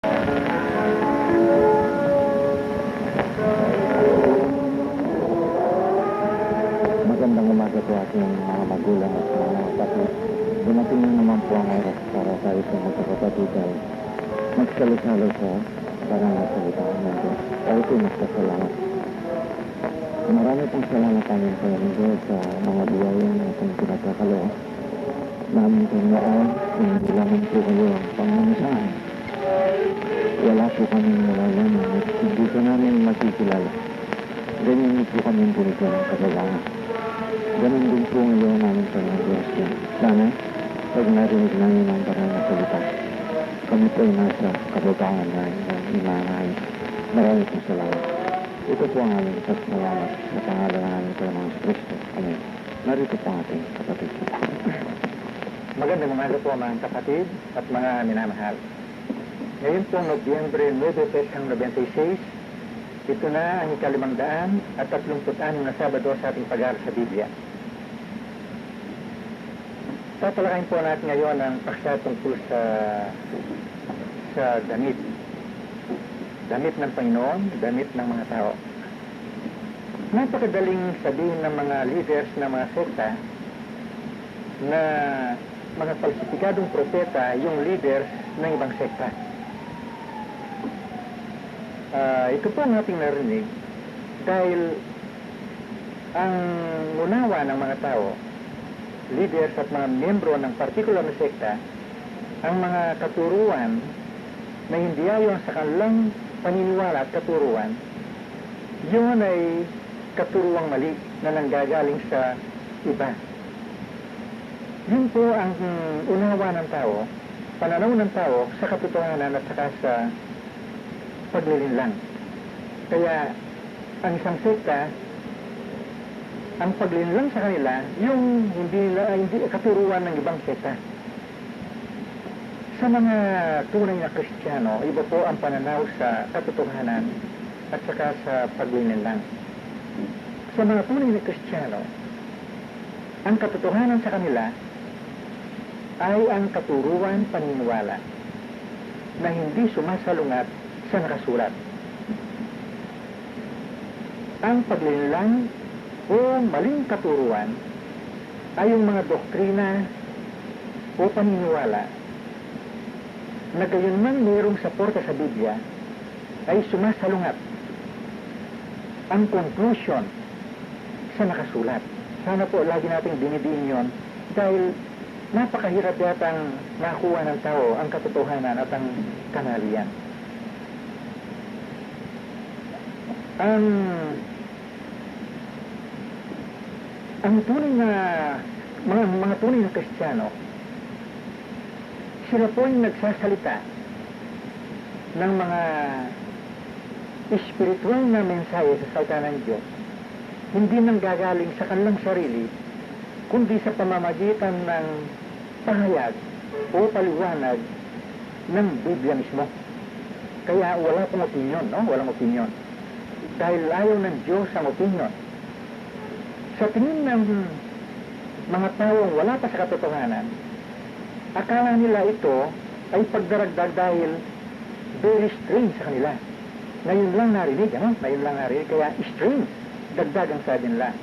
Magandang umaga po ating mga magulang at mga kapatid. Dumating na naman po ang oras para tayo sa magkakapatid ay magsalo-salo sa parang nasalitaan ng Diyos. Tayo po magpasalamat. Marami pong salamat namin sa Diyos sa mga biyayang na itong pinagkakalo. Namin kong noon, hindi lamang po kayo ang pangunasahan. Wala po kami nalalaman at hindi ko namin makikilala. Ganyan po kami punito ng kagalangan. Ganun din po ngayon namin sa mga Diyos. Sana, pag narinig namin ang parang nasalita, kami po ay nasa kababangan na imanay. Marami pong salamat. Ito po ang aming salamat sa pangalan namin sa mga Kristo. Amen. Narito po ang ating kapatid. Magandang umaga po mga kapatid at mga minamahal. Ngayon po Nobyembre 9, 96, ito na ang ika-536 na Sabado sa ating pag-aaral sa Biblia. Tatalakayin po natin ngayon ang paksa tungkol sa damit. Damit ng Panginoon, damit ng mga tao. Napakadaling sabihin ng mga leaders ng mga sekta na mga falsifikadong propeta yung leaders ng ibang sekta. Ito po ang ating narinig dahil ang unawa ng mga tao, leaders at mga miyembro ng particular na sekta, ang mga katuruan na hindi ayon sa kanilang paniniwala at katuruan, yun ay katuruang mali na nanggagaling sa iba. Yun po ang unawa ng tao, pananaw ng tao sa katotohanan at saka sa paglilinlang. Kaya ang isang sekta, ang paglilinlang sa kanila, yung hindi katuruan ng ibang sekta. Sa mga tunay na Kristiyano, iba po ang pananaw sa katotohanan at saka sa paglilinlang. Sa mga tunay na Kristiyano, ang katotohanan sa kanila ay ang katuruan paniniwala na hindi sumasalungat sa nakasulat. Ang paglilinlang o maling katuruan ay yung mga doktrina o paniniwala na gayon man mayroong saporta sa Biblia ay sumasalungat ang conclusion sa nakasulat. Sana po lagi nating dinidiin yun dahil napakahirap yatang nakuha ng tao ang katotohanan at ang kanalian. Ang tunay na mga tunay na Kristiyano, sila po yung nagsasalita ng mga espiritual na mensahe sa salita ng Diyos, hindi nang gagaling sa kanilang sarili, kundi sa pamamagitan ng pahayag o paliwanag ng Biblia mismo. Kaya wala pong opinion, no? Walang opinion. Dahil ayaw ng Diyos ang opinion. Sa tingin ng mga taong wala pa sa katotohanan, akala nila ito ay pagdaragdag dahil very strange sa kanila. Ngayon lang narinig, ano? Ngayon lang narinig, kaya strange, dagdag ang sabi nila.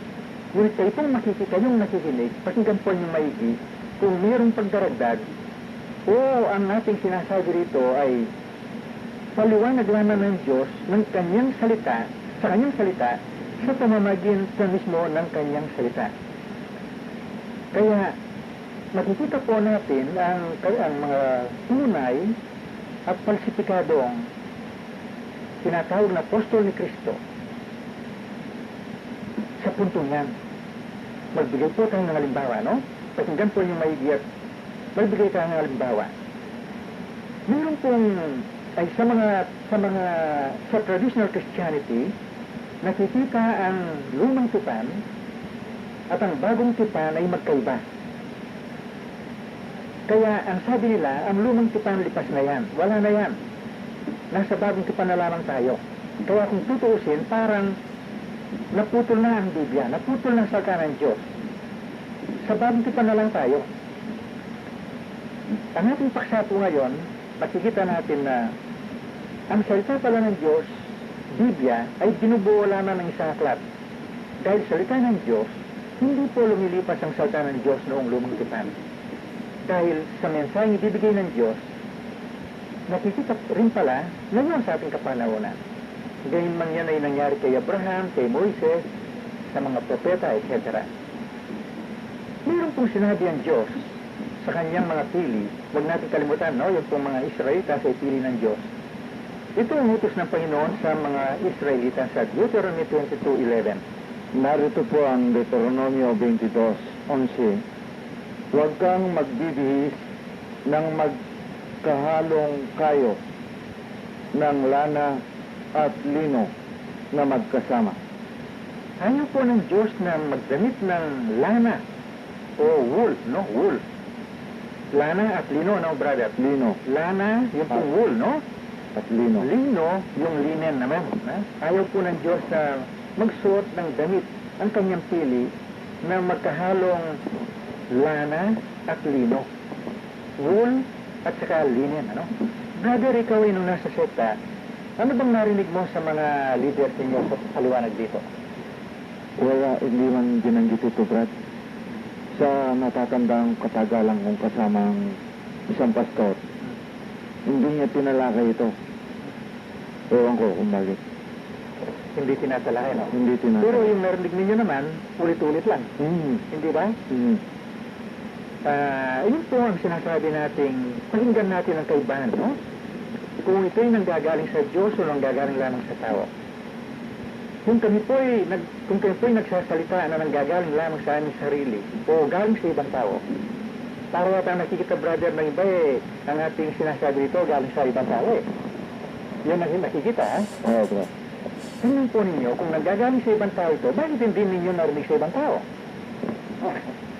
Ngunit kayo pong makikita yung nakikinig, pakinggan po yung maigi, kung mayroong pagdaragdag, o ang ating sinasabi rito ay paliwanag lamang ng Diyos ng kanyang salita, sa kanyang salita, sa pamamagitan mismo ng kanyang salita. Kaya, makikita po natin ang mga tunay at falsifikadong tinatawag na apostol ni Kristo. Sa puntong yan, magbigay po tayo ng halimbawa, no? Pakinggan po yung maigi at magbigay tayo ng halimbawa. Meron pong ay sa traditional Christianity, nakikita ang lumang tipan at ang bagong tipan ay magkaiba. Kaya ang sabi nila, ang lumang tipan lipas na yan. Wala na yan. Nasa bagong tipan na lamang tayo. Kaya kung tutuusin, parang naputol na ang Biblia, naputol na ang salita ng Diyos. Sa bagong tipan na lang tayo. Ang ating paksa po ngayon, makikita natin na Ang salita pala ng Diyos, Biblia, ay binubuo lamang ng isang aklat. Dahil salita ng Diyos, hindi po lumilipas ang salita ng Diyos noong lumang tipan. Dahil sa mensaheng ibibigay ng Diyos, nakikita rin pala ngayon sa ating kapanahonan. Ganyan man yan ay nangyari kay Abraham, kay Moises, sa mga propeta, etc. Mayroon pong sinabi ang Diyos sa kanyang mga pili. Huwag natin kalimutan, no? Yung pong mga Israelitas ay pili ng Diyos. Ito ang utos ng Panginoon sa mga Israelitas sa Deuteronomy 22:11. Narito po ang Deuteronomio 22:11. Huwag kang magbibihis ng magkahalong kayo ng lana at lino na magkasama. Ayaw po ng Diyos na magdamit ng lana o wool, no? Wool. Lana at lino, no, brother? Lino Lana, yung pong wool, no? at lino. Lino, yung linen naman. Ayaw po ng Diyos na magsuot ng damit ang kanyang pili na magkahalong lana at lino. Wool at saka linen, ano? Brother, ikaw ay nung nasa sekta, ano bang narinig mo sa mga leaders ninyo sa paliwanag dito? Wala, hindi man binanggit ito, Brad. Sa natatandang katagalan kong kasamang isang pastor, hindi niya tinalakay ito. Ewan ko kung bakit. Hindi tinatalakay, no? Hindi tinalakay. Pero yung narinig ninyo naman, ulit-ulit lang. Hindi ba? Yun po ang sinasabi nating pakinggan natin ang kaibahan, no? Kung ito'y nanggagaling sa Diyos o nanggagaling lamang sa tao. Kung kami po'y nagsasalita na nanggagaling lamang sa aming sarili o galing sa ibang tao, para yata nakikita, brother, ng iba ang ating sinasabi dito galing sa ibang tao Yan ang nakikita, ha? Oo, bro. Tingnan po ninyo, kung nanggagaling sa ibang tao ito, bakit hindi ninyo narinig sa ibang tao?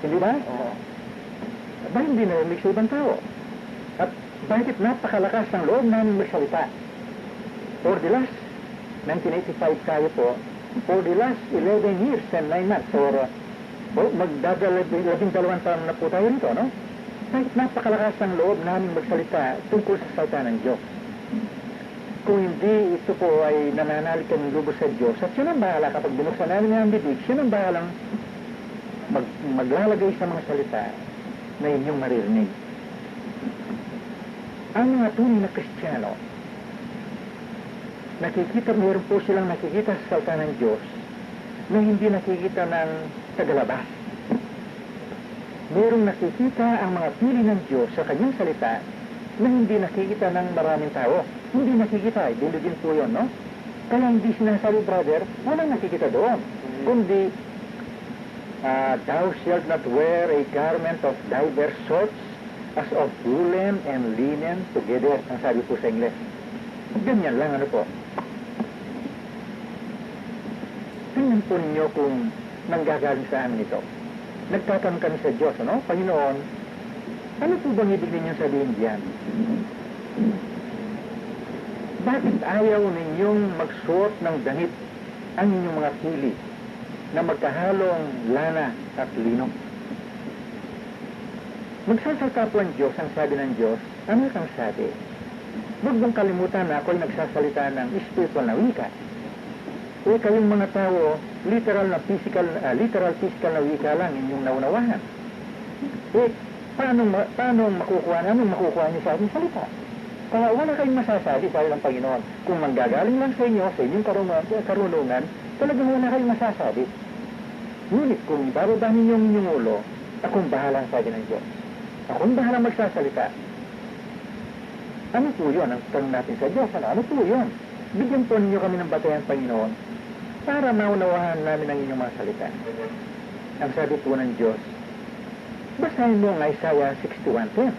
Hindi ba? Bakit hindi narinig sa ibang tao? At bakit napakalakas ng loob namin magsalita? For the last 1985 tayo po, for the last 11 years and 9 months, or magdadalawang taon na po tayo rito, no? Kahit napakalakas ng loob namin magsalita tungkol sa salita ng Diyos. Kung hindi ito po ay nananalig kami lubos sa Diyos, at siya nang bahala kapag binuksan namin ang bibig, siya nang bahalang maglalagay sa mga salita na inyong maririnig. Ang mga tunay na Kristiyano, meron po silang nakikita sa salita ng Diyos na hindi nakikita ng tagalabas. Merong nakikita ang mga pili ng Diyos sa kanyang salita na hindi nakikita ng maraming tao. Hindi nakikita, din po yun, no? Kaya hindi sinasabi, brother, walang nakikita doon. Kundi, thou shalt not wear a garment of diverse sorts as of woolen and linen together, ang sabi po sa Ingles. Ganyan lang, ano po? Tingnan po ninyo kung nanggagaling sa amin ito. Nagtatanong kami sa Diyos, ano? Panginoon, ano po bang ibig ninyong sabihin diyan? Bakit ayaw ninyong magsuot ng damit ang inyong mga pili na magkahalong lana at lino? Magsasalita po ang Diyos, ang sabi ng Diyos, ano kang sabi? Huwag mong kalimutan na ako'y nagsasalita ng spiritual na wika. Kayong mga tao, literal physical na wika lang inyong naunawahan. Paano makukuha niyo sa ating salita? Kaya wala kayong masasabi, sabi ng Panginoon. Kung manggagaling lang sa inyo, sa inyong karunungan, talagang wala kayong masasabi. Ngunit kung ibababa ninyong inyong ulo, akong bahala, sabi ng Diyos. Akong bahala magsasalita. Ano po yun? Ang tanong natin sa Diyos, ano po yun? Bigyan po ninyo kami ng batayan, Panginoon, para maunawahan namin ang inyong mga salita. Ang sabi po ng Diyos, basahin mo ang Isaiah 61:10.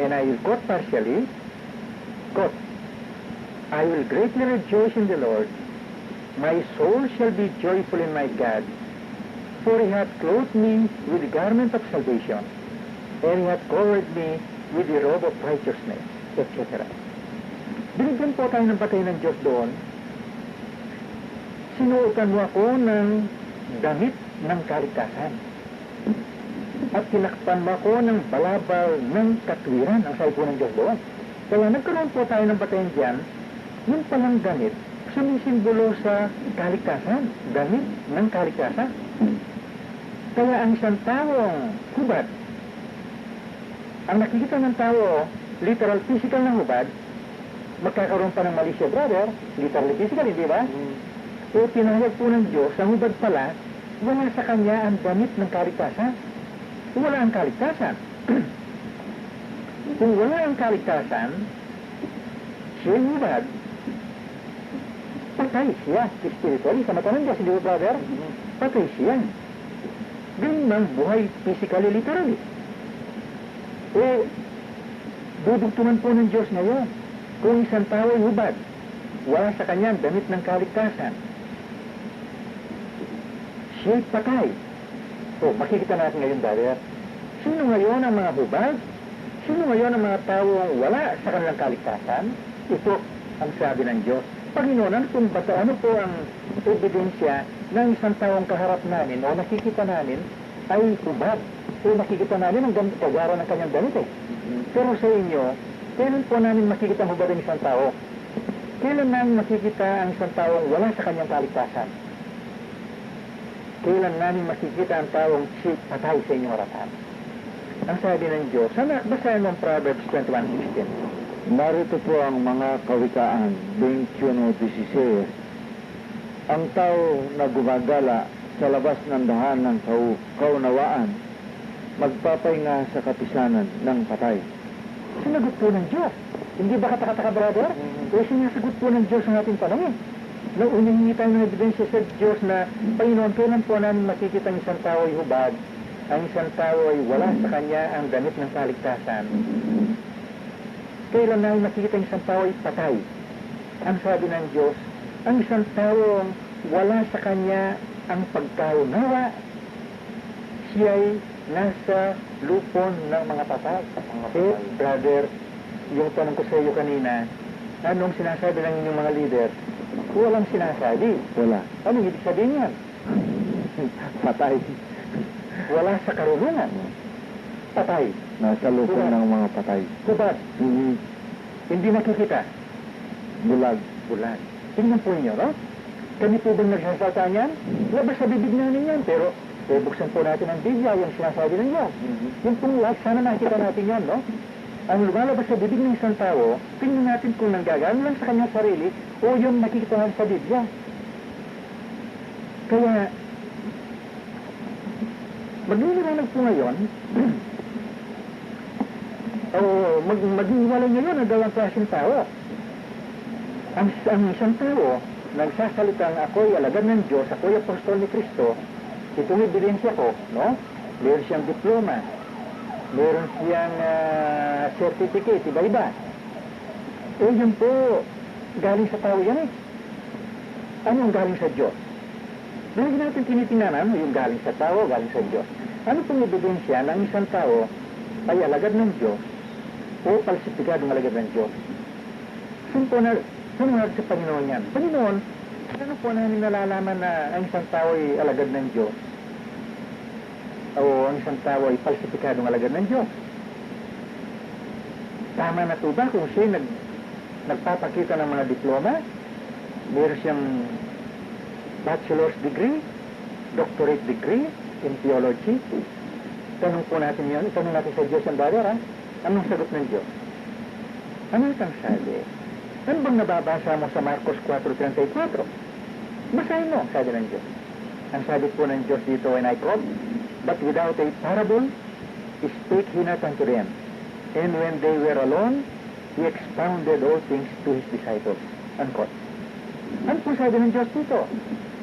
And I will quote partially, quote, I will greatly rejoice in the Lord. My soul shall be joyful in my God. For he hath clothed me with the garment of salvation, and he hath covered me with the robe of righteousness, etc. Binigyan po tayo ng batay ng Diyos doon. Sinuotan mo ako ng damit ng kaligtasan. At tinakpan mo ako ng balabal ng katwiran, ang sabi po ng Diyos doon. Kaya nagkaroon po tayo ng batayan dyan, yung palang damit, sumisimbolo sa kaligtasan, damit ng kaligtasan. Kaya ang isang taong hubad, ang nakikita ng tao, literal physical na hubad, magkakaroon pa ng mali siya, brother, literal physical, hindi ba? So, pinahayag po ng Diyos, ang hubad pala, wala sa kanya ang damit ng kaligtasan. Wala ang kaligtasan. Kung wala ang kaligtasan, siya hubad, patay siya, spiritually, sa mata ng Diyos, hindi ba, brother? Patay siya. Ganun ang buhay physically, literally. Dudugtungan po ng Diyos ngayon. Kung isang tao ay hubad, wala sa kanya damit ng kaligtasan, siya'y patay. So, makikita natin ngayon, brother, sino ngayon ang mga hubad? Sino ngayon ang mga taong wala sa kanilang kaligtasan? Ito ang sabi ng Diyos. Panginoon, ano po ang ebidensya ng isang taong kaharap namin o nakikita namin ay hubad? So, makikita namin ang kagara ng kanyang damit eh. Pero sa inyo, kailan po namin makikita ang hubad ng isang tao? Kailan namin makikita ang isang taong wala sa kanyang kaligtasan? Kailan namin makikita ang taong patay sa inyong harapan? Ang sabi ng Diyos, basahin mo ang Proverbs 21:16. Narito po ang mga kawikaan, 21:16. Ang tao na gumagala sa labas ng dahan ng kaunawaan, magpapahinga sa kapisanan ng patay. Sinagot po ng Diyos. Hindi ba katakataka, brother? Sinasagot po ng Diyos ang ating tanong eh. Nung umihingi tayo ng ebidensya sa Diyos na, Panginoon, kailan po namin makikita ang isang tao ay hubad, ang isang tao ay wala sa kanya ang damit ng kaligtasan. Kailan namin makikita ang isang tao ay patay? Ang sabi ng Diyos, ang isang tao wala sa kanya ang pagkaunawa, siya'y nasa lupon ng mga patay. Brother, yung tanong ko sa iyo kanina, anong sinasabi ng inyong mga leader? Walang sinasabi. Wala. Anong ibig sabihin yan? Patay. Wala sa karunungan. Patay. Nasa lupon ng mga patay. Hubad. Hindi nakikita. Bulag. Bulag. Tingnan po ninyo, no? Kami po bang nagsasalta niyan? Labas sa bibig namin yan, pero buksan po natin ang Biblia, yung sinasabi ng Diyos. Yung pong lahat, sana nakikita natin yan, no? Ang lumalabas sa bibig ng isang tao, tingnan natin kung nanggagano lang sa kanyang sarili o yung nakikita natin sa Biblia. Kaya, magliliwanag po ngayon, o mag-iwalay ngayon ang dalawang klaseng tao. Ang isang tao, nagsasalitang ako'y alagad ng Diyos, ako'y apostol ni Kristo, itong ebidensya ko, no? Meron siyang diploma, meron siyang certificate, iba-iba. Yun po, galing sa tao yan eh. Ano ang galing sa Diyos? Lagi natin tinitingnan yung galing sa tao, galing sa Diyos. Ano pong ebidensya ng isang tao ay alagad ng Diyos o palsipikadong alagad ng Diyos? Saan po sa Panginoon yan? Panginoon, ano po namin nalalaman na ang isang tao ay alagad ng Diyos? O ang isang tao ay palsipikadong alagad ng Diyos? Tama na po ba kung siya nagpapakita ng mga diploma? Meron siyang bachelor's degree, doctorate degree in theology. Tanong po natin yun. Itanong natin sa Diyos ang brother, ha? Anong sagot ng Diyos? Ano itang sabi? Ano bang nababasa mo sa Marcos 4:34? Basahin mo, sabi ng Diyos. Ang sabi po ng Diyos dito, and I quote, but without a parable, spake he not unto them. And when they were alone, he expounded all things to his disciples. Unquote. Ano po sabi ng Diyos dito?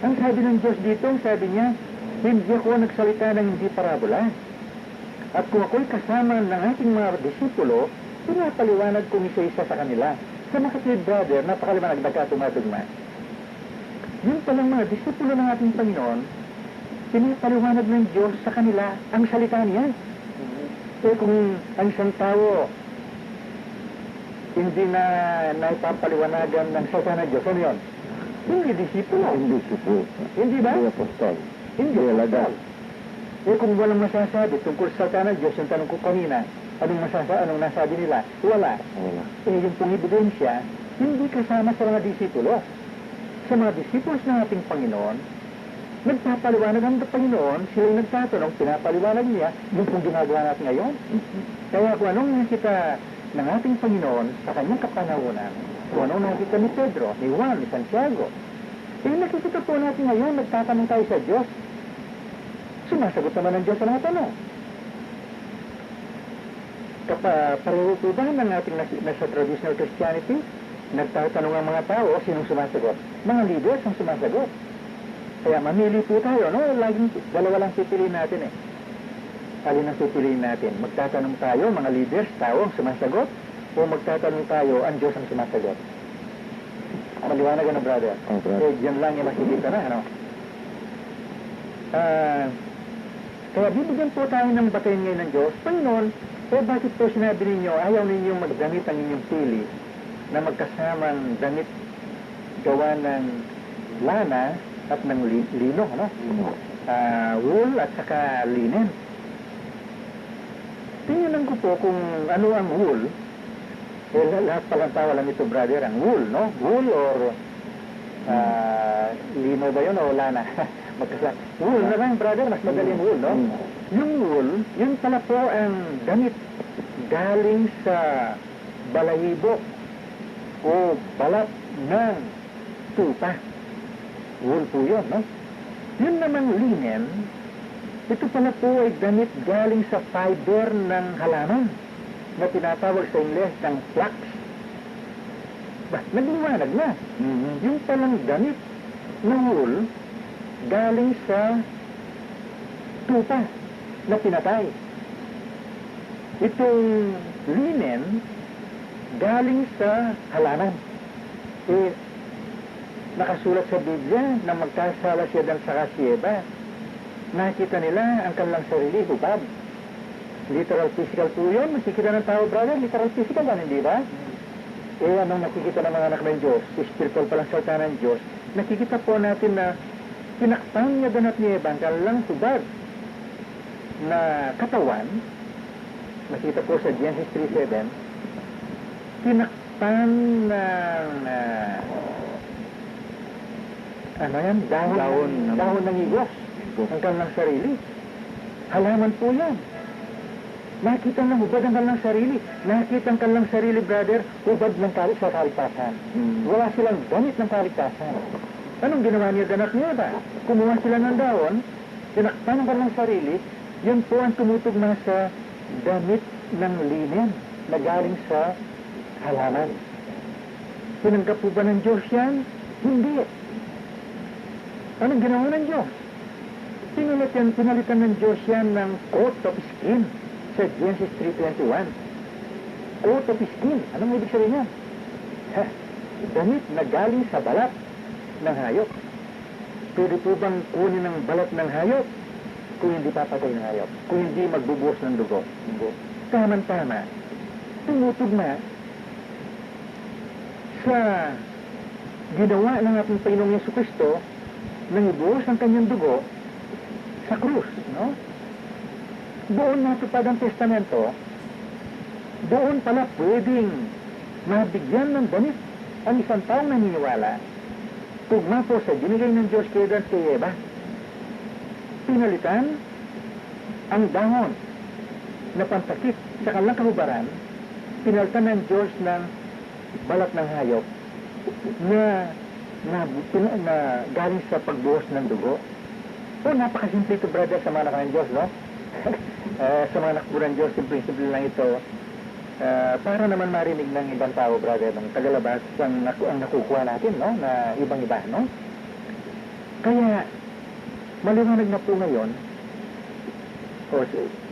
Ang sabi ng Diyos dito, sabi niya, hindi ako nagsalita ng hindi parabola. At kung ako'y kasama ng ating mga disipulo, pinapaliwanag kong isa-isa sa kanila. Sa mga kapatid, brother, napakaliwanag nagkatumadugma. Yun palang mga disipulo ng ating Panginoon, pinapaliwanag ng Diyos sa kanila ang salita niya. So kung ang isang tao hindi na naipapaliwanagan ng salita ng Diyos, ano yun? Hindi disipulo. Hindi disipulo. Hindi ba? Hindi apostol. Hindi alagad. kung walang masasabi tungkol sa salita ng Diyos, yung tanong ko kanina, Anong nasabi nila? Wala. Wala. Yung pong ebidensya, hindi kasama sa mga disipulo. Sa mga disipulos ng ating Panginoon, nagpapaliwanag ang Panginoon, sila yung nagtatanong, pinapaliwanag niya, yung pong ginagawa natin ngayon. Kaya kung anong nakita ng ating Panginoon sa kanyang kapanahonan, kung anong nakita ni Pedro, ni Juan, ni Santiago, nakikita po natin ngayon, nagtatanong tayo sa Diyos. Sumasagot naman ng Diyos sa mga tanong. Pareho po ba ng ating nasa traditional Christianity? Nagtatanong ang mga tao, sinong sumasagot? Mga leaders ang sumasagot. Kaya mamili po tayo, no? Laging dalawa lang pipiliin natin eh. Alin ang pipiliin natin? Magtatanong tayo, mga leaders, tao ang sumasagot? O magtatanong tayo, ang Diyos ang sumasagot? Maliwanag na, brother. Oh, brother. Diyan lang yung makikita na, ano? Kaya bibigyan po tayo ng batayan ngayon ng Diyos. Panginoon, bakit po sinabi ninyo, ayaw ninyong magdamit ang inyong pili na magkasamang damit gawa ng lana at ng lino, ano? Wool at saka linen. Tingnan ko po kung ano ang wool. Lahat palang tao alam ito, brother, ang wool, no? Wool or lino ba yun o lana? Wool na lang, brother, mas madaling wool, no? Yung wool, yun pala po ang damit galing sa balahibo o balat ng tupa. Wool po yun, no? Yun namang linen, ito pala po ay damit galing sa fiber ng halaman na tinatawag sa Ingles ng flax. Nagliwanag na. Yung palang damit na wool galing sa tupa na pinatay. Itong linen galing sa halaman. Nakasulat sa Biblia na magkasala siya dan sa Kasyeba. Nakita nila ang kanilang sarili, hubad. Literal physical po yun. Nakikita ng tao, brother, literal physical ba, hindi ba? Anong nakikita ng mga anak ng Diyos? Spiritual palang salta ng Diyos. Nakikita po natin na pinakpan niya dan at niya ang kanilang hubad na katawan. Nakita po sa Genesis 3:7. Pinakpan ng dahon ng igos ang kanilang sarili. Halaman po yan. Nakita ng hubad ang kanilang sarili. Nakita ang kanilang sarili, brother, hubad ng sa kaligtasan. Wala silang damit ng kaligtasan. Anong ginawa niya ganap niya ba? Kumuha sila ng dahon, tinakpan ang kanilang sarili, yun po ang tumutugma sa damit ng linen na galing sa halaman. Tinanggap po ba ng Diyos yan? Hindi. Anong ginawa ng Diyos? Pinalitan ng Diyos yan ng coat of skin sa Genesis 3:21. Coat of skin. Anong ibig sabihin yan? Damit na galing sa balat ng hayop. Pwede po bang kunin ng balat ng hayop kung hindi papatay ng hayop? Kung hindi magbubuhos ng dugo? Tama-tama. Tumutugma sa ginawa ng ating Panginoong Jesucristo nang ibuhos ang kanyang dugo sa krus, no? Doon natupad ang testamento, doon pala pwedeng mabigyan ng damit ang isang taong naniniwala. Tugma po sa binigay ng Diyos kay Dan kay Eva. Pinalitan ang dahon na pantakip sa kanilang kahubaran, pinalitan ng Diyos ng balat ng hayop na galing sa pagbuhos ng dugo. Napakasimple ito, brother, sa mga anak ng Diyos, no? Sa mga anak ng Diyos, simple lang ito. Para naman marinig ng ibang tao, brother, ng tagalabas ang nakukuha natin, no? Na ibang-iba, no? Kaya, maliwanag na po ngayon,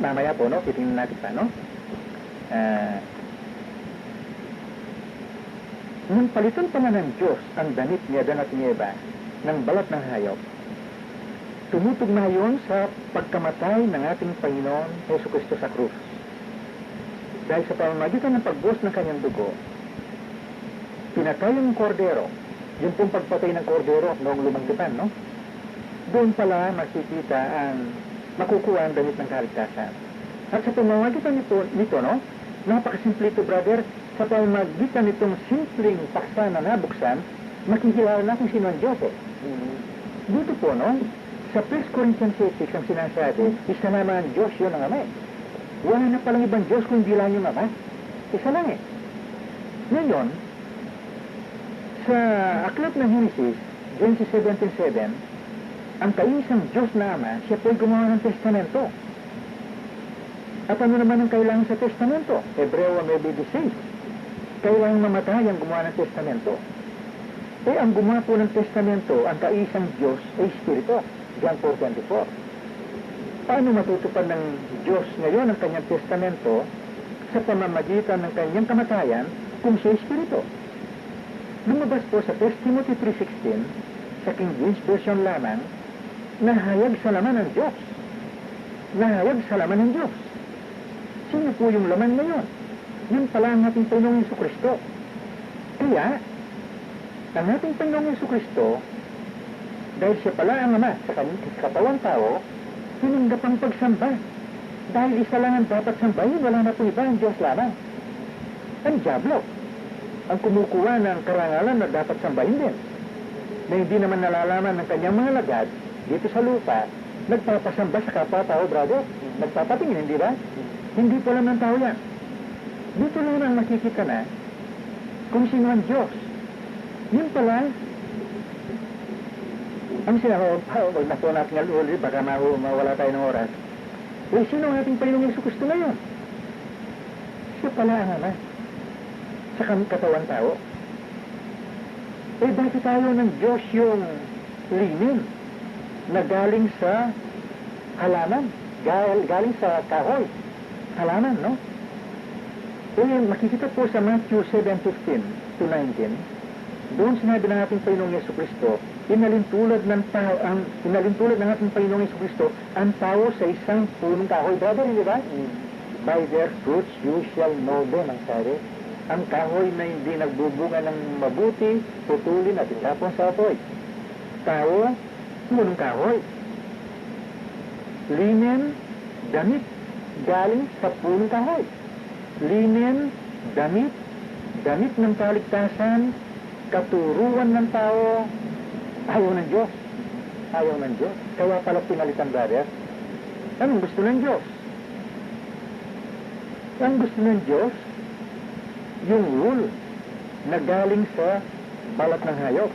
mamaya po, no? Titingnan natin pa, no? Nung palitan pa ng Diyos ang damit ni Adan at ni Eva ng balat ng hayop, tumutugma yun sa pagkamatay ng ating Panginoon Jesucristo sa krus. Dahil sa pamamagitan ng pagbuhos ng kanyang dugo, pinatay ang kordero. Yung pong pagpatay ng kordero noong lumang tipan, no? Doon pala makikita ang makukuha ang damit ng kaligtasan. At sa pamamagitan nito, no? Napakasimple ito, brother. Sa pamamagitan nitong simpleng paksa na nabuksan, makikilala na kung sino ang Diyos eh. Dito po, no? Sa 1 Corinthians 6 ang sinasabi, isa naman ang Diyos, yun ang Ama eh. Wala na palang ibang Diyos kung hindi lang yung Ama. Isa lang eh. Ngayon, sa aklat ng Genesis 17:7, ang kaisang Diyos na Ama, siya po'y gumawa ng testamento. At ano naman ang kailangan sa testamento? Hebreo 9:16. Kailangan mamatay ang gumawa ng testamento. Eh, ang gumawa po ng testamento, ang kaisang Diyos ay Espiritu. John 4:24. Paano matutupad ng Diyos ngayon ang kanyang testamento sa pamamagitan ng kanyang kamatayan kung siya Espiritu? Lumabas po sa 1 Timothy 3:16, sa King James Version lamang, nahayag sa laman ng Diyos. Nahayag sa laman ng Diyos. Sino po yung laman ngayon? Yun pala ang ating Panginoong Jesucristo. Kaya, ang ating Panginoong Jesucristo, dahil siya pala ang Ama sa katawang tao, hinanggap ang pagsamba. Dahil isa lang ang dapat sambahin, wala na po iba, ang Diyos lamang. Ang Diablo, ang kumukuha ng karangalan na dapat sambahin din, na hindi naman nalalaman ng kanyang mga lagad dito sa lupa, nagpapasamba sa kapwa-tao, brother. Nagpapatingin, hindi ba? Hindi po lang ng tao yan. Dito lang ang makikita na kung sino ang Diyos. Yun pala, ang sinabi, wag na po natin ulit, baka mawala tayo ng oras. Eh, sino ang ating Panginoong Jesucristo ngayon? Siya pala ang Ama sa katawan tao. Eh, bakit tayo ng Diyos yung linin na galing sa halaman, galing sa kahoy, halaman, no? Eh, makikita po sa Matthew 7:15 to 19, doon sinabi ng ating Panginoong Jesucristo, inalintulad ng ating Panginoong Jesucristo ang tao sa isang punong kahoy. Brother, hindi ba? By their fruits you shall know them, ang sabi. Ang kahoy na hindi nagbubunga ng mabuti, putulin at itapon sa apoy. Tao, punong kahoy. Linen, damit, galing sa punong kahoy. Linen, damit ng kaligtasan, katuruan ng tao, ayaw ng Diyos. Ayaw ng Diyos. Kaya pala pinalitan, brother. Anong gusto ng Diyos? Ang gusto ng Diyos, yung wool na galing sa balat ng hayop.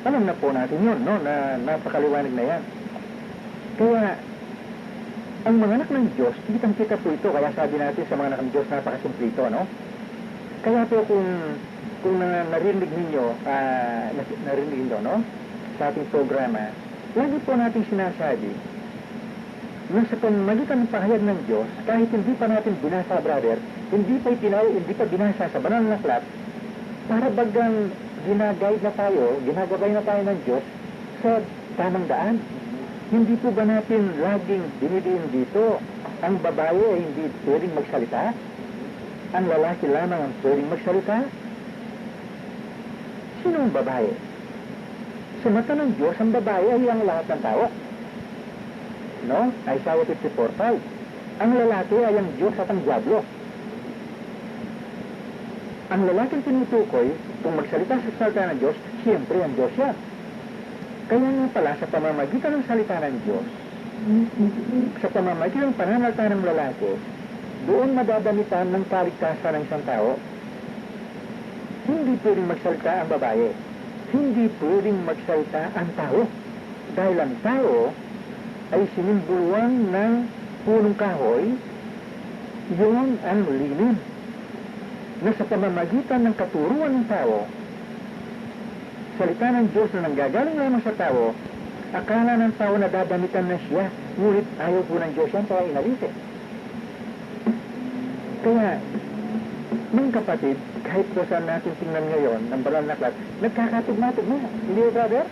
Alam na po natin yun, no? Na napakaliwanag na yan. Kaya, ang mga anak ng Diyos, kitang-kita po ito. Kaya sabi natin sa mga anak ng Diyos, napakasimple ito, no? Kaya po kung narinig ninyo, no? Sa ating programa, lagi po natin sinasabi na sa pamamagitan ng pahayag ng Diyos, kahit hindi pa natin binasa, brother, hindi pa binasa sa banal na aklat, para bagang ginagabay na tayo ng Diyos sa tamang daan. Hindi po ba natin laging dinidiin dito, ang babae ay hindi pwedeng magsalita? Ang lalaki lamang ang pwedeng magsalita? Sino ang babae? Sa mata ng Diyos, ang babae ay ang lahat ng tao. No? Isaiah 54:5. Ang lalaki ay ang Diyos at ang Diablo. Ang lalaking tinutukoy, kung magsalita sa salita ng Diyos, siyempre ang Diyos yan. Kaya nga pala, sa pamamagitan ng salita ng Diyos, sa pamamagitan ng pananalita ng lalaki, doon madadamitan ng kaligtasan ng isang tao. Hindi pwedeng magsalita ang babae. Hindi pwedeng magsalita ang tao. Dahil ang tao ay sinimbuluan ng punong kahoy, yun ang linin. Na sa pamamagitan ng katuruan ng tao, salita ng Diyos na nanggagaling lamang sa tao, akala ng tao na dadamitan na siya, ngunit ayaw po ng Diyos yan, kaya inalis eh. Kaya, mga kapatid, kahit po saan natin tingnan ngayon, ng banal na aklat, nagkakatugmatog na. Hindi ba, brother?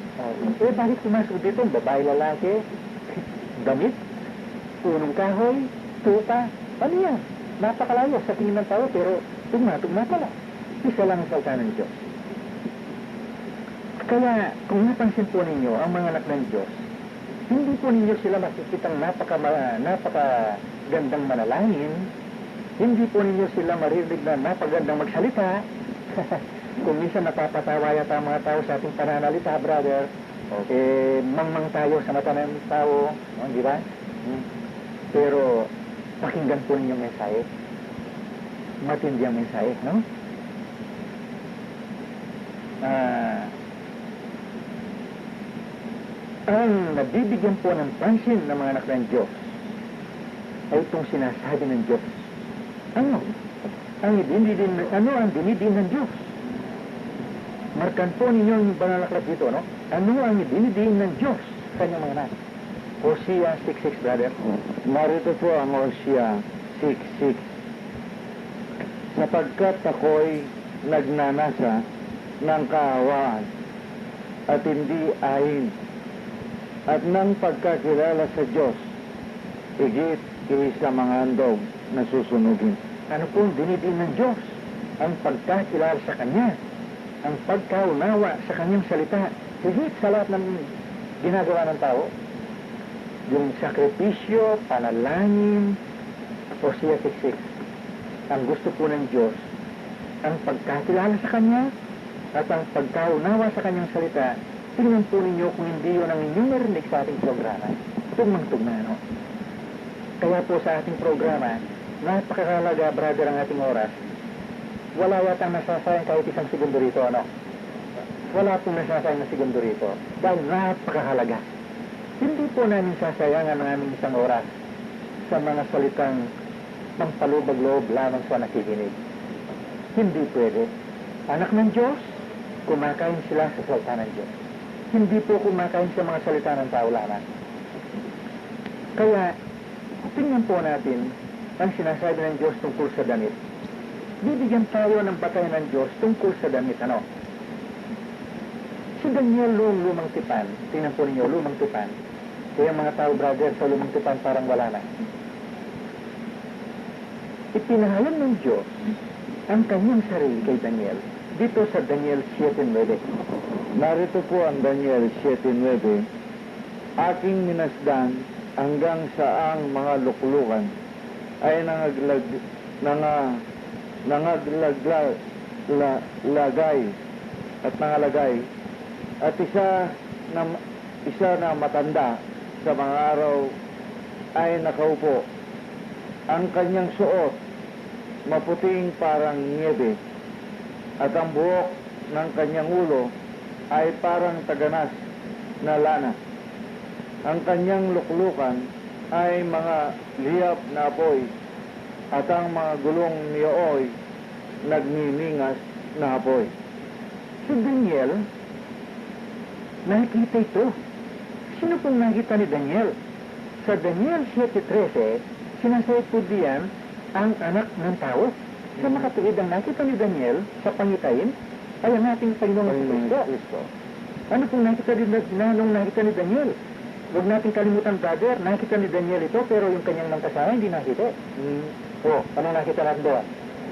Eh, bakit pumasok dito? Babae, lalaki, damit, punong kahoy, tupa, ano yan? Napakalayo sa tingin ng tao, pero tugmatugma pala. Isa lang ang salita ng Diyos. Kaya, kung napansin po ninyo, ang mga anak ng Diyos, Hindi po ninyo sila makikitang napakagandang manalangin. Hindi po ninyo sila maririnig na napagandang magsalita. Kung minsan napapatawa yata ang mga tao sa ating pananalita, brother, mangmang tayo sa mata ng tao, di ba? Pero pakinggan po ninyo mensahe. Matindi ang mensahe, no? Ang nabibigyan po ng pansin ng mga anak ng Diyos ay itong sinasabi ng Diyos. Ano ang dinidin ng Diyos? Markan po ninyo yung banal na aklat dito, no? Ano ang dinidin ng Diyos sa kanyang mga anak? Hosea 6:6, brother. Narito po ang Hosea 6:6. Sapagkat ako'y nagnanasa ng kaawaan at hindi ahin, at ng pagkakilala sa Diyos, higit sa mga handog na susunugin. Ano po ang dinidin ng Diyos? Ang pagkakilala sa Kanya, ang pagkaunawa sa Kanyang salita, higit sa lahat ng ginagawa ng tao. Yung sakripisyo, panalangin, Hosea 6:6. Ang gusto po ng Diyos, ang pagkakilala sa Kanya at ang pagkaunawa sa Kanyang salita. Tingnan po ninyo kung hindi yun ang inyong narinig sa ating programa. Tugmang-tugma, no? Kaya po sa ating programa, napakahalaga, brother, ang ating oras. Wala yatang nasasayang kahit isang segundo rito, ano? Wala pong nasasayang na segundo rito. Dahil napakahalaga. Hindi po namin sasayangan ang aming isang oras sa mga salitang pampalubag-loob lamang sa nakikinig. Hindi pwede. Anak ng Diyos, kumakain sila sa salita ng Diyos. Hindi po kumakain sa mga salita ng tao lamang. Kaya, tingnan po natin ang sinasabi ng Diyos tungkol sa damit. Bibigyan tayo ng batayan ng Diyos tungkol sa damit, ano? Si Daniel, lumang tipan. Tingnan po ninyo, lumang tipan. Kaya mga tao, brother, sa lumang tipan parang wala na. Ipinahalam ng Diyos ang kanyang sarili kay Daniel dito sa Daniel 7:9. Narito po ang Daniel 7:9. Aking minasdan hanggang sa ang mga luklukan ay nangaglagay at isa na matanda sa mga araw ay nakaupo. Ang kanyang suot maputing parang niebe at ang buhok ng kanyang ulo ay parang taganas na lana. Ang kanyang luklukan ay mga liyap na apoy at ang mga gulong niyo'y nagniningas na apoy. Si Daniel, nakikita ito. Sino pong nakita ni Daniel? Sa Daniel 7:13, sinasabi po diyan ang anak ng tao. Sa makatuwid ang nakita ni Daniel sa pangitain ay ang ating Panginoong Kristo. Ano pong nakita ni Daniel? Huwag natin kalimutan, brother, nakita ni Daniel ito, pero yung kanyang mga kasama hindi nakita. Anong nakita natin doon?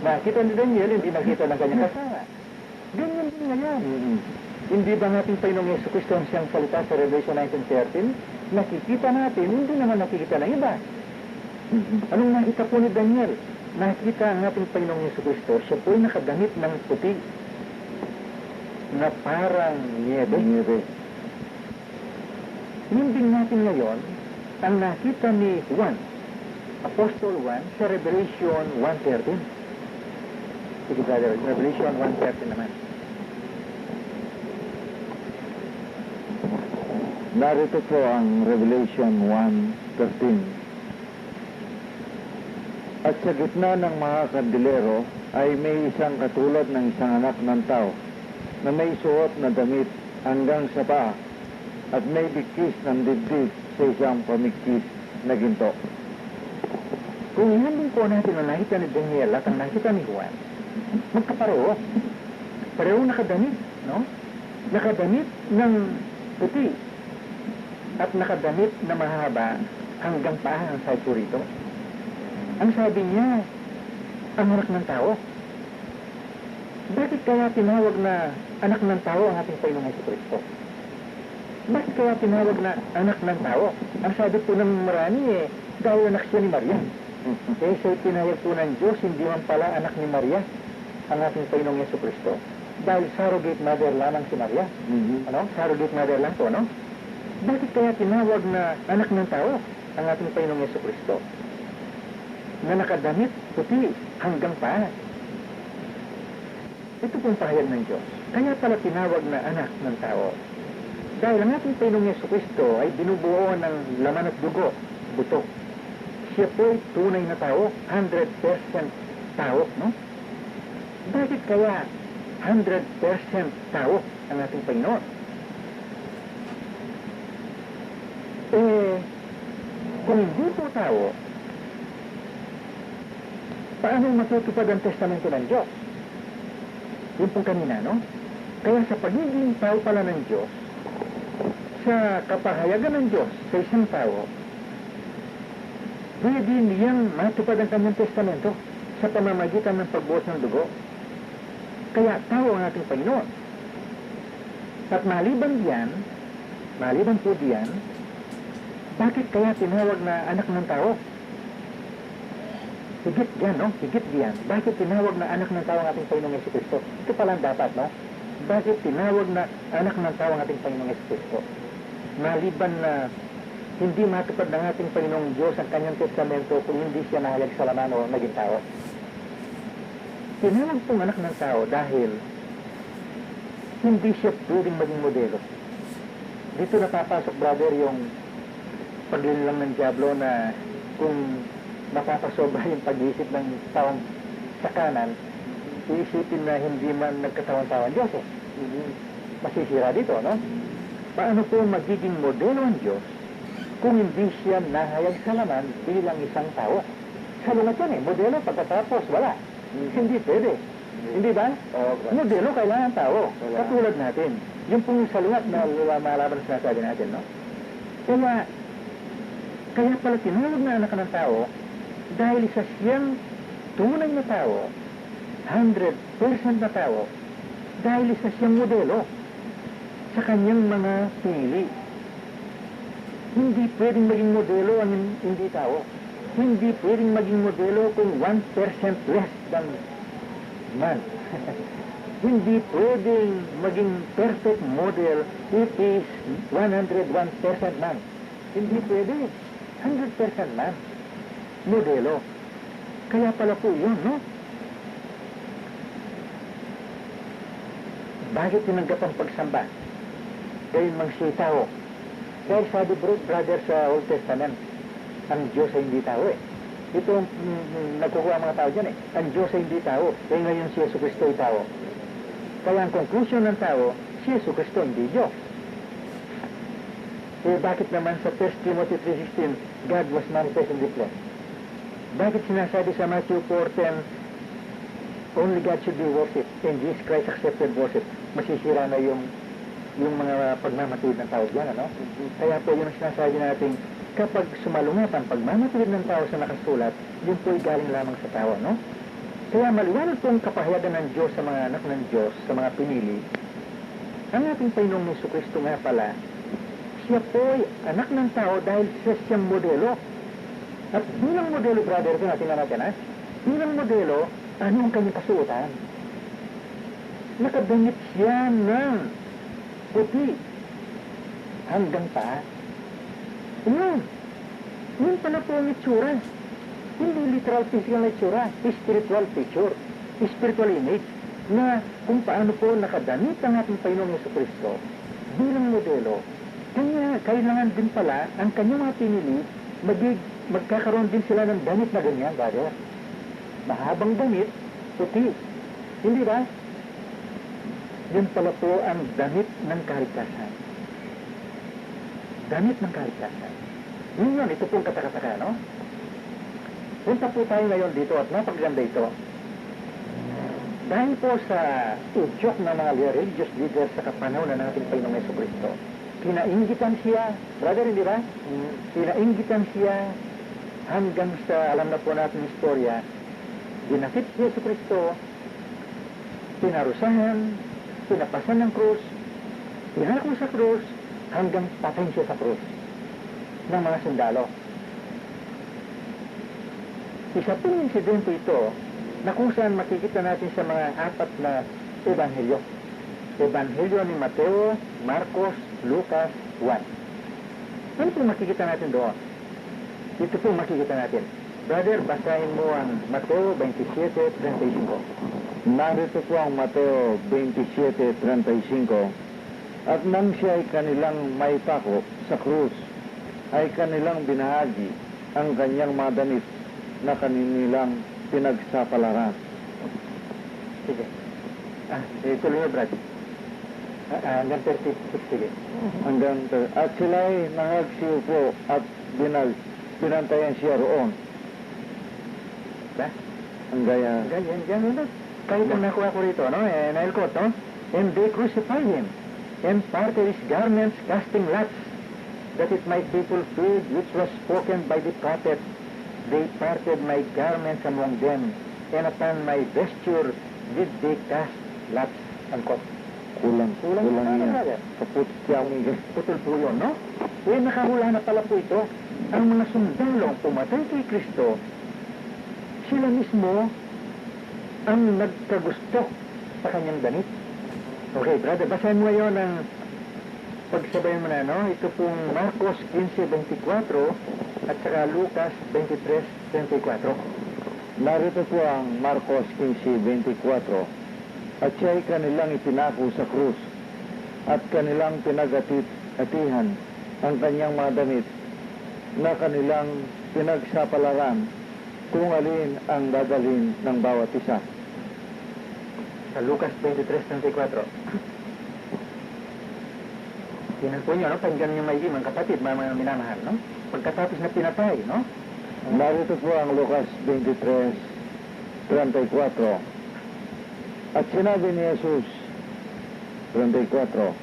Nakita ni Daniel, hindi nakita ng kanyang kasama. Ganyan din ngayon. Hindi ba natin Panginoong Yesu Kristo ang siyang salita sa Revelation 19:13? Nakikita natin, hindi naman nakikita ng iba. Anong nakita po ni Daniel? Nakita ang ating Panginoong Yesu Kristo, siya po'y nakadamit ng puti na parang niebe. Yun din natin ngayon ang nakita ni Juan, Apostle Juan, sa Revelation 1:13. Sige, brother, Revelation 1:13 naman. Narito po ang Revelation 1:13. At sa gitna ng mga kandilero ay may isang katulad ng isang anak ng tao na may suot na damit hanggang sa paa at may bigkis ng dibdib sa isang pamigkis na ginto. Kung ihandin po natin ang nakita ni Daniel at ang nakita ni Juan, magkapareho. Pareho nakadamit, no? Nakadamit ng puti at nakadamit na mahaba hanggang paa ang sabi po rito. Ang sabi niya, ang anak ng tao. Bakit kaya tinawag na anak ng tao ang ating Panginoong Jesucristo? Bakit kaya tinawag na anak ng tao? Ang sabi po ng marami dahil anak siya ni Maria. Eh, siya tinawag po ng Diyos, hindi man pala anak ni Maria, ang ating Panginoong Jesucristo. Dahil surrogate mother lamang si Maria. Ano? Surrogate mother lang po, no? Bakit kaya tinawag na anak ng tao ang ating Panginoong Jesucristo? Na nakadamit, puti, hanggang paa. Ito pong pahayag ng Diyos. Kaya pala tinawag na anak ng tao. Dahil ang ating Panginoong Jesucristo ay binubuo ng laman at dugo, buto. Siya po ay tunay na tao, 100% tao, no? Bakit kaya 100% tao ang ating Panginoon? Eh, kung hindi po tao, paano matutupad ang testamento ng Diyos? Yun pong kanina, no? Kaya sa pagiging tao pala ng Diyos, sa kapahayagan ng Diyos sa isang tao, pwede niyang matupad ang kanyang testamento sa pamamagitan ng pagbuhos ng dugo. Kaya tao ang ating Panginoon. At maliban po diyan, bakit kaya tinawag na anak ng tao? Higit diyan, no? Higit diyan. Bakit tinawag na anak ng tao ang ating Panginoong Jesucristo? Ito palang dapat, no? Bakit tinawag na anak ng tao ang ating Panginoong Jesucristo? Maliban na hindi matupad ng ating Panginoong Diyos ang kanyang testamento kung hindi siya nahayag sa laman o naging tao. Tinawag pong anak ng tao dahil hindi siya pwedeng maging modelo. Dito napapasok, brother, yung paglilang ng Diablo na kung mapapasobra yung pag-iisip ng taong sa kanan, iisipin na hindi man nagkatawan-tawan Diyos. Masisira dito, no? Paano po magiging modelo ang Diyos kung hindi siya nahayag sa laman bilang isang tao? Salungat yan modelo pagkatapos wala. Hindi pwede. Hindi ba? Modelo kailangan tao. Katulad natin. Yung pong salungat na malaban sa sinasabi natin, no? Kaya pala tinawag na anak ng tao dahil isa siyang tunay na tao, 100% na tao, dahil isa siyang modelo sa kanyang mga pinili. Hindi pwedeng maging modelo ang hindi tao. Hindi pwedeng maging modelo kung 1% less than man. Hindi pwedeng maging perfect model if is 101% man. Hindi pwede. 100% man. Modelo. Kaya pala po yun, no? Bakit tinanggap ang pagsamba? Dahil mangsitaw. Dahil sabi brother sa Old Testament, ang Diyos ay hindi tao Ito ang nagkukuha ang mga tao dyan Ang Diyos ay hindi tao. Kaya ngayon si Yesu Cristo ay tao. Kaya ang conclusion ng tao, si Yesu Cristo hindi Diyos. Bakit naman sa 1 Timothy 3:16, God was manifest in the flesh? Bakit sinasabi sa Matthew 4:10, only God should be worshipped and Jesus Christ accepted worship? Masisira na yung mga pagmamatuwid ng tao dyan, ano? Kaya po yung sinasabi natin, kapag sumalungat ang pagmamatuwid ng tao sa nakasulat, yun po'y galing lamang sa tao, no? Kaya maliwanag po ang kapahayagan ng Diyos sa mga anak ng Diyos, sa mga pinili. Ang ating Panginoong Jesucristo nga pala, siya po'y anak ng tao dahil siya siyang modelo. At bilang modelo, brother, ito natin natin, bilang modelo, ano ang kanyang kasuotan? Nakadamit siya ng puti hanggang pa. Yun pala po ang itsura. Hindi literal physical na itsura, spiritual picture, spiritual image, na kung paano po nakadamit ang ating Panginoong Jesucristo bilang modelo. Kaya kailangan din pala ang kanyang mga pinili, magkakaroon din sila ng damit na ganyan, brother. Mahabang damit, puti. Hindi ba? Yun pala po ang damit ng kaligtasan. Damit ng kaligtasan. Yun, ito pong katakataka, no? Punta po tayo ngayon dito at napaganda ito. Dahil po sa udyok ng mga religious leaders sa kapanahon ng ating Panginoong Jesucristo, pinainggitan siya, brother, hindi ba? Pinainggitan siya hanggang sa, alam na po natin yung istorya, dinakip si Jesucristo, pinarusahan, pinapasan ng krus, pinako sa krus, hanggang patayin siya sa krus ng mga sundalo. Isa pong insidente ito na kung saan makikita natin sa mga apat na ebanghelyo. Ebanghelyo ni Mateo, Marcos, Lucas, Juan. Ano pong makikita natin doon? Ito pong makikita natin. Brother, basahin mo ang Mateo 27:35. Narito po ang Mateo 27:35. At nang siya ay kanilang maipako sa krus, ay kanilang binahagi ang kanyang mga damit na kanilang pinagsapalaran. Sige. Tuloy na, Brad. Hanggang 36, sige. At sila ay nangagsiupo at pinantayan siya roon. Ba? Ang gaya. Ganyan. Kahit ang nakuha ko rito, no? Nailkot, no? And they crucified him, and parted his garments, casting lots, that it might be fulfilled which was spoken by the prophet. They parted my garments among them, and upon my vesture did they cast lots. Angkot. Kulang na niya. Kaput siya ang Putol po yun, no? Nakahula na pala po ito. Ang mga sundalong pumatay kay Kristo, sila mismo ang nagkagusto sa kanyang damit. Okay, brother, basahin mo ngayon ang pagsabayan mo na, no? Ito pong Marcos 15:24 at saka Lucas 23:34. Narito po ang Marcos 15:24. At siya ay kanilang ipinako sa krus, at kanilang pinagatihan ang kanyang mga damit na kanilang pinagsapalaran kung alin ang dadalhin ng bawat isa. Sa Lucas 23:34. Tinan po nyo, no? Pagyan nyo may mga kapatid, mga minamahal, no? Pagkatapos na pinatay, no? Narito po ang Lucas 23:34. At sinabi ni Jesus, 34.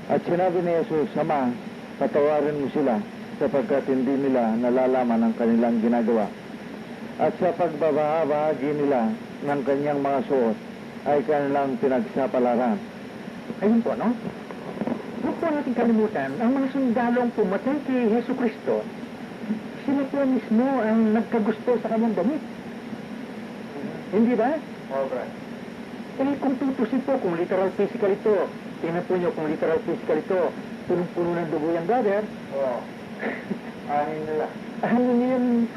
At sinabi ni Jesus, Ama, patawarin mo sila sapagkat hindi nila nalalaman ang kanilang ginagawa. At sa pagbabahagi nila ng kanyang mga suot ay kanilang pinagsapalaran. Ayun po, no? Huwag po natin kalimutan, ang mga sundalong pumatay kay Hesu Kristo, sila po mismo ang nagkagusto sa kanyang damit. Hindi ba? Kung tutusin po, kung literal physical ito, tingnan po nyo kung literal physical ito, punong-puno ng dugo yan, brother. Anin nila. Ano niyan?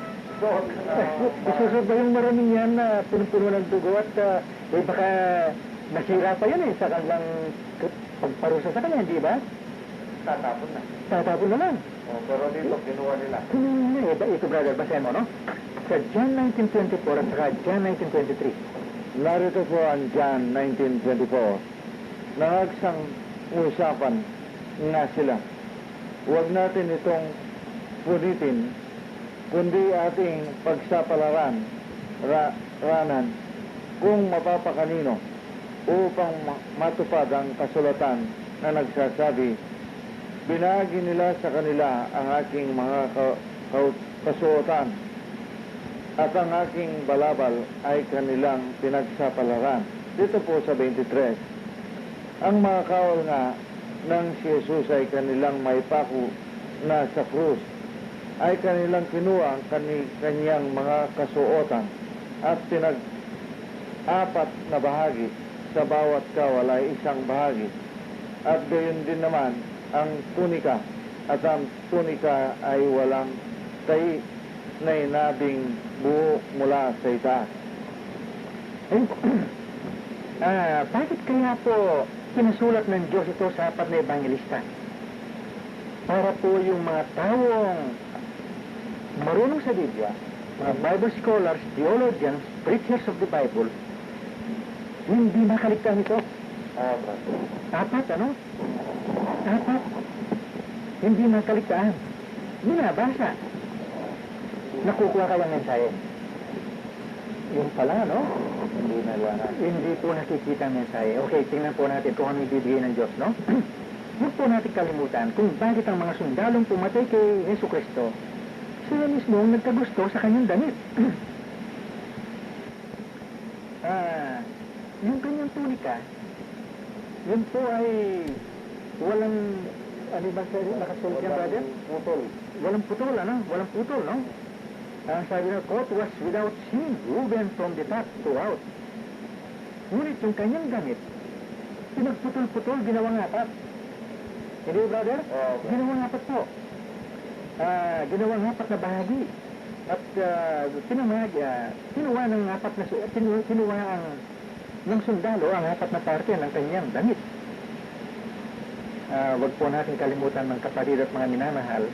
Isusod ba yung maraming yan na punong-puno ng dugo at baka nasira pa yan sa kanilang pagparusa sa kanya, hindi ba? Tatapon na lang. Pero dito, kinuha nila. Ito, brother, basahin mo, no? Sa John 19:24 at saka John 19:23. Narito po ang John 19:24. Nangagsang usapan nga sila. Huwag natin itong punitin, kundi ating pagsapalaran, ranan, kung mapapakanino, upang matupad ang kasulatan na nagsasabi, binahagi nila sa kanila ang aking mga kasuotan, at ang aking balabal ay kanilang pinagsapalaran. Dito po sa 23. Ang mga kawal nga ng si Jesus ay kanilang maipako na sa krus, ay kanilang kinuha ang kanyang mga kasuotan at pinag-apat na bahagi, sa bawat kawal ay isang bahagi. At gayon din naman ang tunika, at ang tunika ay walang tahi na inabing buo mula sa itaas. Bakit kaya po pinasulat ng Diyos ito sa apat na evangelista? Para po yung mga taong marunong sa Biblia, mga Bible scholars, theologians, preachers of the Bible, hindi makaligtaan ito. Apat, ano? Apat. Hindi makaligtaan. Binabasa. Nakukuha ka ng mensahe. Yun pala, no? Hindi po nakikita ang mensahe. Okay, tingnan po natin kung ano ibibigay ng Diyos, no? Huwag po natin kalimutan kung bakit ang mga sundalong pumatay kay Yesu Cristo, sila mismo ang nagkagusto sa kanyang damit. Yung kanyang tunika, yun po ay walang ano ba sa nakasulat yan, brother? Putol. Walang putol, ano? Walang putol, no? Ang sabi na, coat was without seam, woven from the top to out. Ngunit yung kanyang gamit, pinagputol-putol, ginawang apat. Hindi, brother? Okay. Ginawang apat po. Ginawang apat na bahagi. At kinuha ng apat na, kinuha ng sundalo ang apat na parte ng kanyang damit. Wag po natin kalimutan ng kapatid at mga minamahal,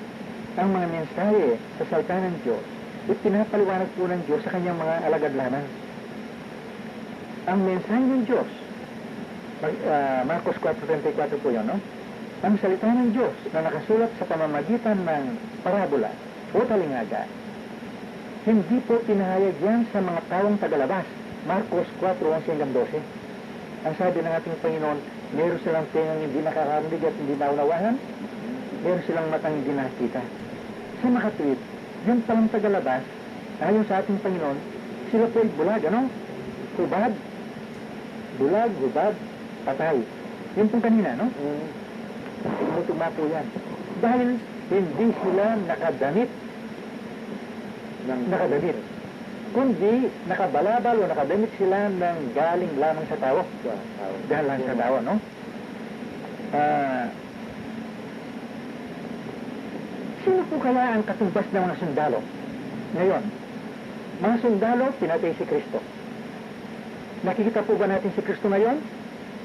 ang mga mensahe sa salita ng Diyos, ipinapaliwanag po ng Diyos sa kanyang mga alagad lamang. Ang mensahe ng Diyos, Marcos 4:34 po yun, no? Ang salita ng Diyos na nakasulat sa pamamagitan ng parabola o talingaga, hindi po pinahayag yan sa mga taong tagalabas. Marcos 4:11-12. Ang sabi ng ating Panginoon, meron silang tengang hindi nakakarinig at hindi naunawahan, meron silang matang hindi nakita. Sa makatwid, yung palang tagalabas, ayon sa ating Panginoon, sila po ay bulag, ano? Hubad. Bulag, hubad, patay. Yun pong kanina, no? Tumutugma po yan. Dahil hindi sila nakadamit, kundi nakabalabal o nakadamit sila ng galing lamang sa tao. Galing sa tao, no? Sino po kaya ang katumbas ng mga sundalo? Ngayon, mga sundalo, pinatay si Kristo. Nakikita po ba natin si Kristo ngayon?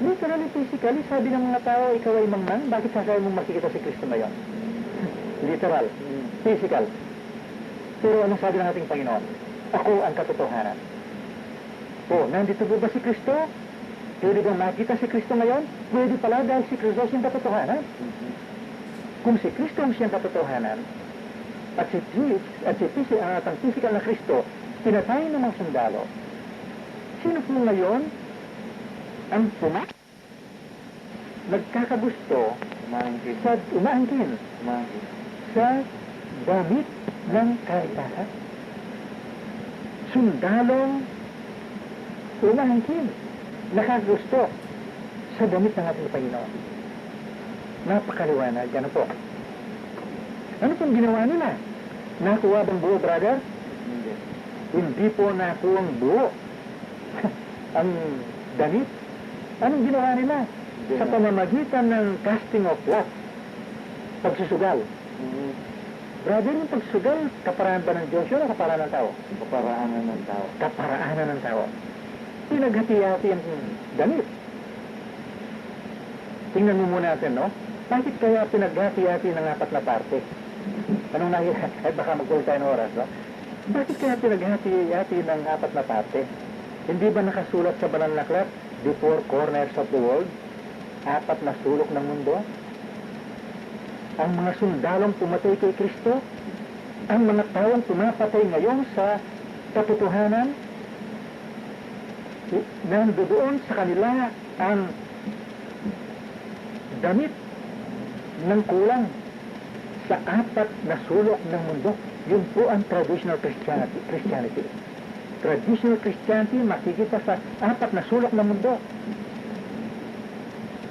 Literally, physically, sabi ng mga tao, ikaw ay mangmang, bakit sasabi mong makikita si Kristo ngayon? Literal, physical. Pero ano sabi ng ating Panginoon? Ako ang katotohanan. Nandito po ba si Kristo? Pwede bang makita si Kristo ngayon? Pwede pala dahil si Kristo siyang katotohanan. Kung si Kristo ang siyang katotohanan, at ang physical na Kristo, pinatay ng mga sundalo, sino po ngayon ang nagkakagusto sa umaangkin sa damit ng kaligtasan? Sundalong umaangkin, nakagusto sa damit ng ating Panginoon. Napakaliwanag, ano po? Ano pong ginawa nila? Nakuha bang buo, brother? Hindi po nakuha ang buo. Ang damit. Anong ginawa nila? Sa pamamagitan ng casting of lots. Pagsusugal. Brother, yung pagsusugal, kaparaan ba ng Diyos yun o kaparaan ng tao? Kaparaanan ng tao. Kaparaanan ng tao. Pinaghati-hati ang damit. Tingnan mo muna natin, no? Bakit kaya pinaghati-hati ng apat na parte? Anong nakikita? Ay, baka magkulit tayo ng oras, no? Bakit kaya pinaghati-hati ng apat na parte? Hindi ba nakasulat sa banal na aklat, the four corners of the world? Apat na sulok ng mundo? Ang mga sundalong pumatay kay Kristo, ang mga tawang pumapatay ngayon sa katotohanan, nandoon sa kanila ang damit ng kulang sa apat na sulok ng mundo. Yun po ang traditional Christianity. Traditional Christianity makikita sa apat na sulok ng mundo.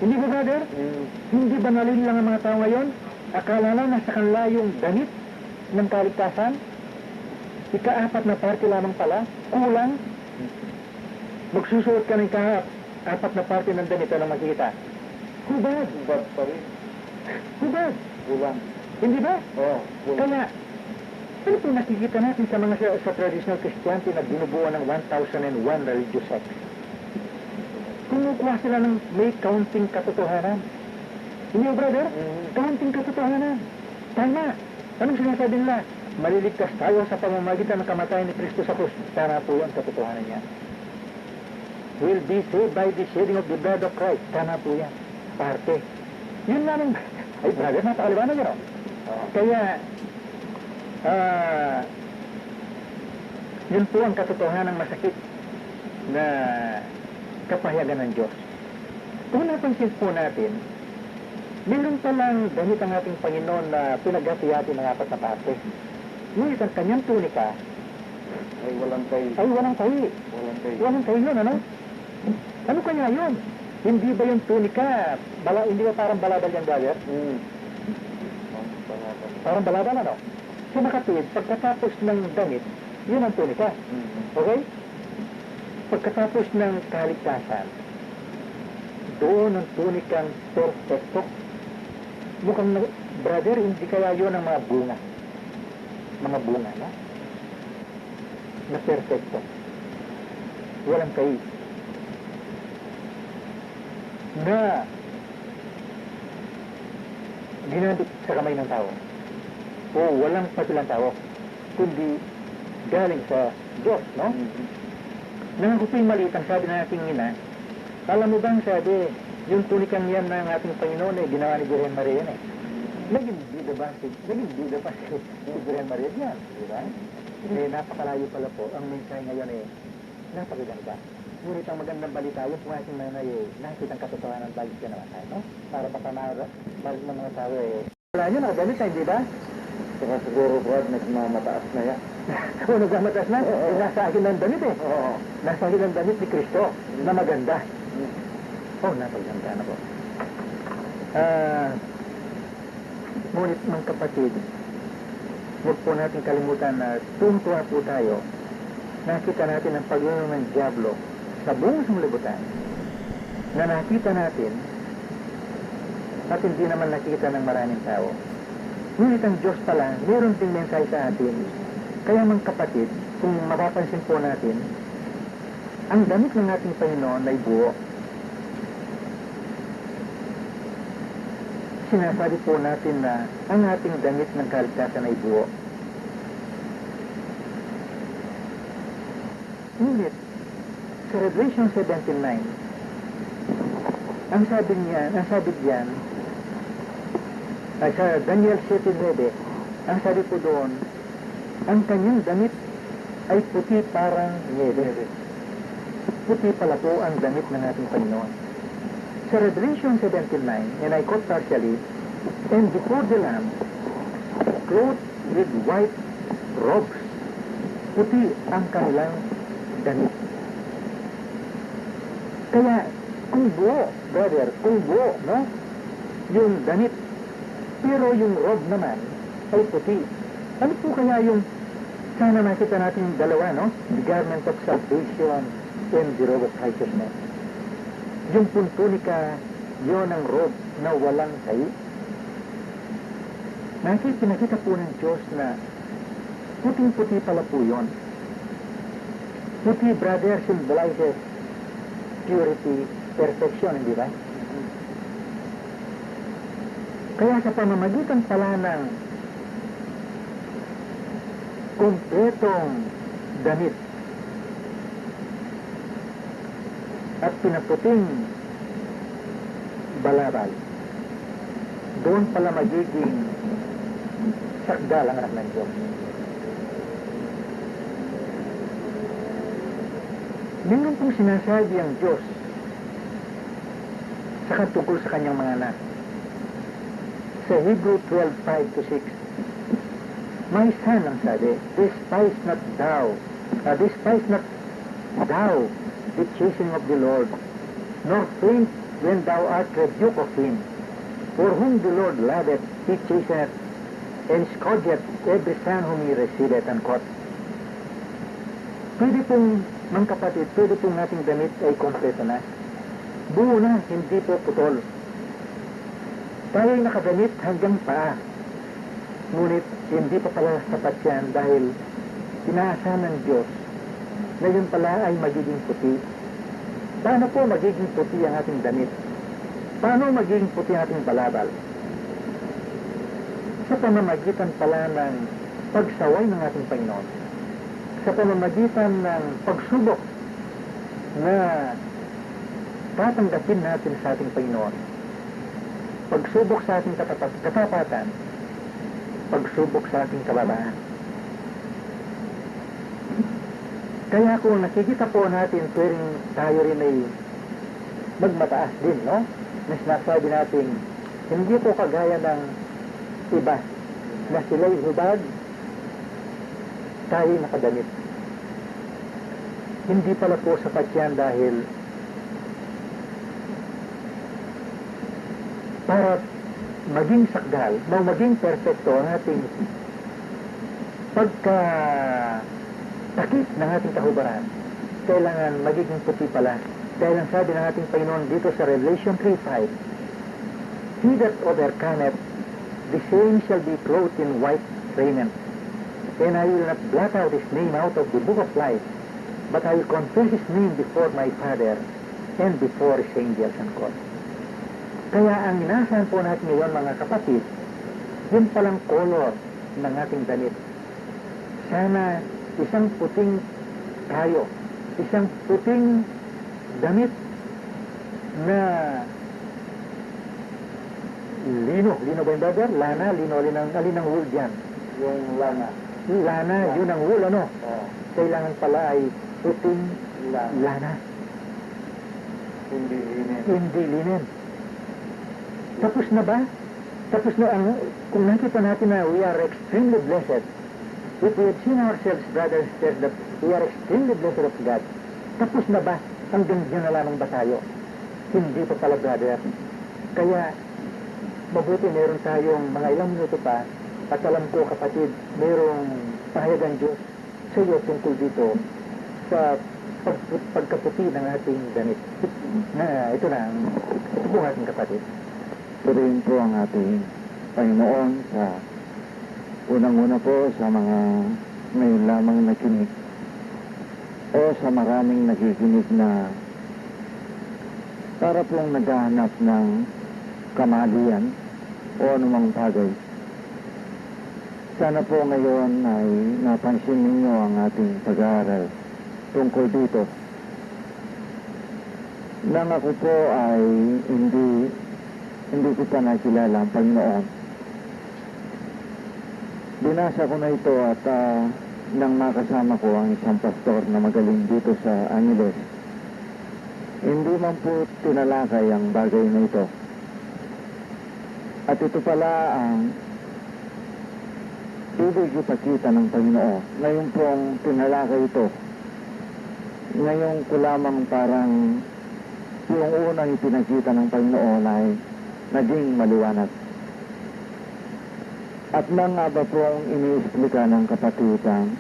Hindi ba, brother? Hindi ba nalilin lang ang mga tao ngayon? Akala na nasa kanila yung damit ng kaligtasan? Ika-apat na parte lamang pala, kulang. Magsusuot ka ng apat na parte ng damit, anong makikita? Hubad. Hubad pa rin. Hubad. Kulang. Hindi ba? Oo. Kaya, ano po nakikita natin sa mga sa traditional Christianity na binubuo ng 1001 religious sects? Kumukuha sila ng may counting katotohanan. Hindi ba, brother? Counting katotohanan. Tama. Anong sinasabi nila? Maliligtas tayo sa pamamagitan ng kamatayan ni Kristo sa krus. Tama po yan, katotohanan niya. Will be saved by the shedding of the blood of Christ. Tama po yan. Parte. Yun naman. Ay, brother, napakaliwanag yun, no? Kaya, yun po ang katotohanan ng masakit na kapahayagan ng Diyos. Kung napansin po natin, meron palang damit ang ating Panginoon na pinaghati-hati ng apat na parte. Ngunit ang kanyang tunika Ay, walang tayo. ay walang tahi. Walang tahi yun, ano? Ano kanya yun? Hindi ba yung tunika, hindi ba parang balabal yung brother? Parang balabal, ano? So makatid, pagkatapos ng damit, yun ang tunika. Okay? Pagkatapos ng kaligtasan, doon ang tunikang perfecto. Mukhang, brother, hindi kaya yun ang mga bunga. Mga bunga, no? Na perfecto. Walang kayo. Na ginamit sa kamay ng tao. O walang pasilang tao. Kundi galing sa Diyos, no? Nang ako po'y maliit ang sabi ng ating ina, alam mo bang sabi, yung tunikang yan ng ating Panginoon ginawa ni Virgen Maria yan Naging bida ba si Virgen Maria yan, di ba? Napakalayo pala po. Ang mensahe ngayon napakaganda. Ngunit ang magandang balita, yung kung ating nanay nakikita ang katotohanan bagay siya naman tayo, no? Para baka marig ng mga tao wala nyo, nagalit tayo, di ba? Saka siguro, Brad, nagmamataas na yan. Kung nagmamataas na, nasa akin ang damit Oo. Nasa akin ang damit ni Kristo na maganda. Napaganda na po. Ngunit mga kapatid, huwag po natin kalimutan na tungtuwa po tayo. Nakita natin ang pagluno ng Diablo sa buong sanglibutan na nakita natin at hindi naman nakita ng maraming tao. Ngunit ang Diyos pala, meron ding mensahe sa atin. Kaya mga kapatid, kung mapapansin po natin, ang damit ng ating Panginoon ay buo. Sinasabi po natin na ang ating damit ng kaligtasan ay buo. Ngunit, sa Revelation 17:9, ang sabi diyan, ay sa Daniel 7:9, ang sabi po doon, ang kanyang damit ay puti parang niebe. Puti pala po ang damit ng ating Panginoon. Sa Revelation 17:9, and I quote partially, and before the Lamb, clothed with white robes, puti ang kanilang damit. Kaya, kung buo, brother, kung buo, no? Yung damit, pero yung robe naman ay puti. Ano po kaya yung, sana nakita natin yung dalawa, no? The garment of salvation and the robe of righteousness. Yung puntunika, yun ang robe na walang sayi. Pinakita po ng Diyos na puting-puti pala po yun. Puti, brother, symbolizes purity, perfection, hindi ba? Kaya sa pamamagitan pala ng kumpletong damit at pinaputing balabal, doon pala magiging sakdal ang anak ng Diyos. Meron pong sinasabi ang Diyos sa tungkol sa kanyang mga anak. Sa Hebrew 12:5-6, my son, ang sabi, despise not thou the chastening of the Lord, nor faint when thou art rebuked of him. For whom the Lord loveth, he chasteneth, and scourgeth every son whom he receiveth. Unquote. Pwede pong, mga kapatid, pwede pong nating damit ay kompleto na. Buo na, hindi po putol. Tayo'y nakadamit hanggang paa. Ngunit, hindi pa pala sapat yan dahil inaasahan ng Diyos na yun pala ay magiging puti. Paano po magiging puti ang ating damit? Paano magiging puti ang ating balabal? Sa pamamagitan pala ng pagsaway ng ating Panginoon. Sa pamamagitan ng pagsubok na tatanggapin natin sa ating Panginoon. Pagsubok sa ating katapatan. Pagsubok sa ating kababaan. Kaya kung nakikita po natin tuwing tayo rin ay magmataas din, no? Na sinasabi natin, hindi po kagaya ng iba na sila'y hubad, tayo'y nakadamit. Hindi pala po sapat yan dahil para maging sakdal, maging perfecto ang ating pagka takip ng ating kahubaran, kailangan magiging puti pala. Dahil ang sabi ng ating Panginoon dito sa Revelation 3:5, He that overcometh, the same shall be clothed in white raiment. And I will not blot out his name out of the book of life, but I will confess his name before my Father and before his angels and court. Kaya ang inasahan po natin ngayon, mga kapatid, yun palang color ng ating damit. Sana isang puting tayo, isang puting damit na lino ba yung brother? Lana, alinang wool dyan? Yung lana. Lana, yun ang wool, ano? Oh. Kailangan pala ay puting lana. Hindi linen. Hindi linen. Tapos na ba? Tapos na ang, kung nakita natin na we are extremely blessed, if we have seen ourselves, brothers and sisters, that we are extremely blessed of God, tapos na ba? Hanggang dyan na lamang ba tayo? Hindi pa pala, brother. Kaya, mabuti meron tayong mga ilang minuto pa, at alam ko, kapatid, merong pahayagan Diyos sa iyo tungkol dito sa pagkaputi ng ating damit. Na, ito na, ito po ating kapatid. Purihin po ang ating Panginoon sa unang-una po sa mga ngayon lamang nakinig o sa maraming nakikinig na para pong naghahanap ng kamalian o anumang bagay. Sana po ngayon ay napansin ninyo ang ating pag-aaral tungkol dito. Nang ako po ay hindi ko pa nakilala ang Panginoon. Binasa ko na ito at nang makasama ko ang isang pastor na magaling dito sa Angeles. Hindi man po tinalakay ang bagay na ito. At ito pala ang ibig ipakita ng Panginoon. Ngayon pong tinalakay ito. Ngayon ko lamang parang yung unang ipinakita ng Panginoon ay naging maliwanag. At nang nga ba pong iniisplika ng kapatid ang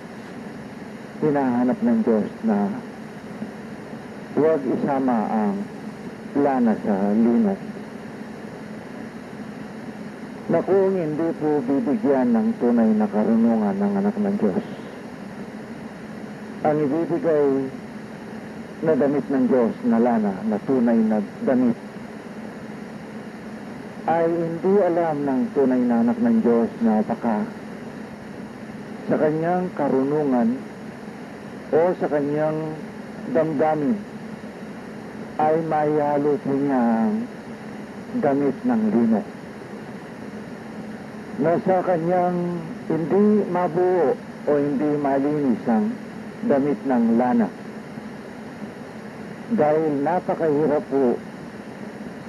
hinahanap ng Diyos na huwag isama ang lana sa lino. Na kung hindi po bibigyan ng tunay na karunungan ng anak ng Diyos, ang ibibigay na damit ng Diyos na lana, na tunay na damit, ay hindi alam ng tunay na anak ng Diyos na baka sa kanyang karunungan o sa kanyang damdamin ay mayalo po niya ang damit ng lino. Na sa kanyang hindi mabuo o hindi malinis ang damit ng lana. Dahil napakahirap po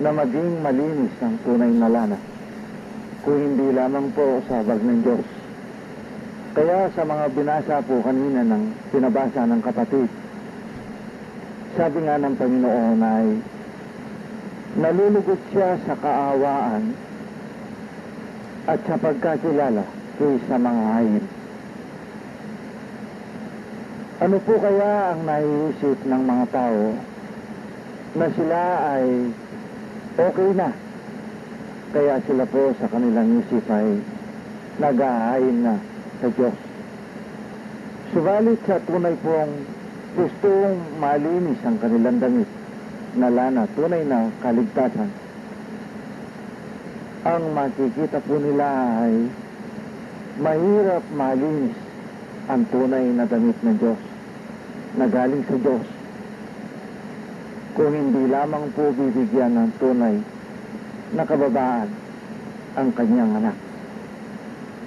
na maging malinis ang tunay na lana kung hindi lamang po sa habag ng Diyos. Kaya sa mga binasa po kanina ng pinabasa ng kapatid, sabi nga ng Panginoon ay nalulugot siya sa kaawaan at sa pagkakilala kaysa mga hayin. Ano po kaya ang naiisip ng mga tao na sila ay okay na? Kaya sila po sa kanilang isip ay nag-aahayin na sa Diyos. Subalit sa tunay pong gustong malinis ang kanilang damit na lana, tunay na kaligtasan, ang makikita po nila ay mahirap malinis ang tunay na damit ng Diyos na galing sa Diyos kung hindi lamang po bibigyan ng tunay na kababaan ang kanyang anak.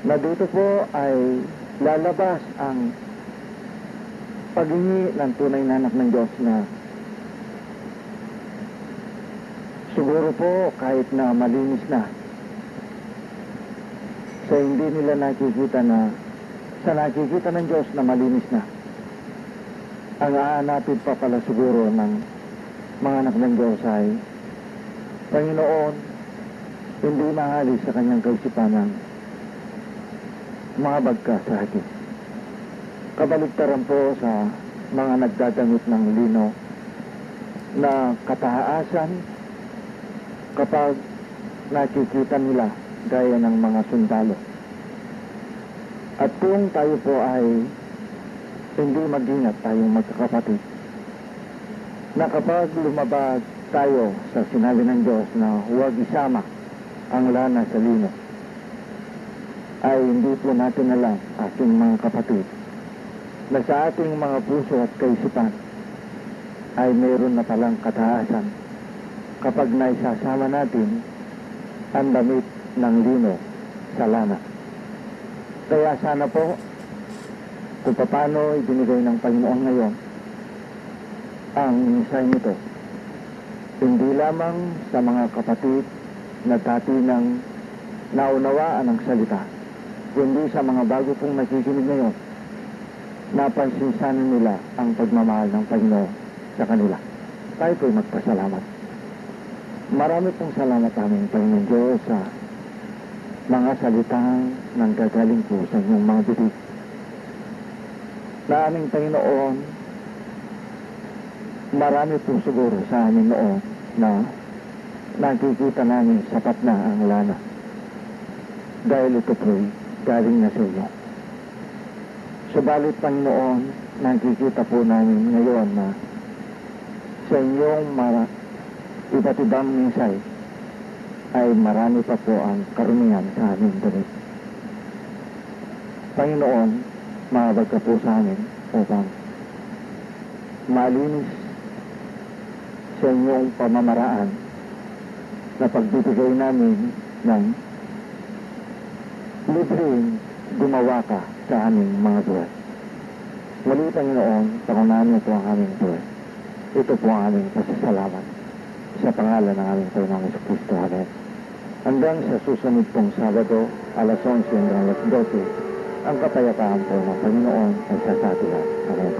Na dito po ay lalabas ang paghingi ng tunay na anak ng Diyos na siguro po kahit na malinis na, sa hindi nila nakikita na sa nakikita ng Diyos na malinis na, ang aanapin pa pala siguro ng mga anak ng Diyos ay, Panginoon, hindi maalis sa kanyang kaisipan ng mabag ka sa akin. Kabaligtaran po sa mga nagdadamit ng lino na kataasan kapag nakikita nila gaya ng mga sundalo. At kung tayo po ay hindi mag-ingat tayong magkakapatid, na kapag lumabas tayo sa sinabi ng Diyos na huwag isama ang lana sa lino, ay hindi po natin alam, ating mga kapatid, na sa ating mga puso at kaisipan ay mayroon na palang kataasan kapag naisasama natin ang damit ng lino sa lana. Kaya sana po, kung paano ibinigay ng Panginoon ngayon ang mensahe nito, hindi lamang sa mga kapatid na dati nang naunawaan ang salita, kundi sa mga bago pong nakikinig ngayon, napansin sana nila ang pagmamahal ng Panginoon sa kanila. Tayo po'y magpasalamat. Marami pong salamat aming Panginoon Diyos sa mga salitang nanggagaling po sa inyong mga bibig. Na aming Panginoon, marami po siguro sa amin noon na nakikita namin sapat na ang lana. Dahil ito po'y galing na sa iyo. Subalit Panginoon, nakikita po namin ngayon na sa inyong iba't ibang minsay ay marami pa po ang karunihan sa aming damit. Panginoon, mahabag ka po sa amin upang malinis sa inyong pamamaraan na pagbibigay namin ng libreng gumawa ka sa aming mga buhay. Muli Panginoon, pangunahan mo po ang aming buhay. Ito po ang aming pasasalamat sa pangalan ng aming Panginoong Jesucristo. Amen. Hanggang sa susunod pong Sabado, alas 11 hanggang alas 12, ang kapayapaan po ng Panginoon ay sa atin. Amen.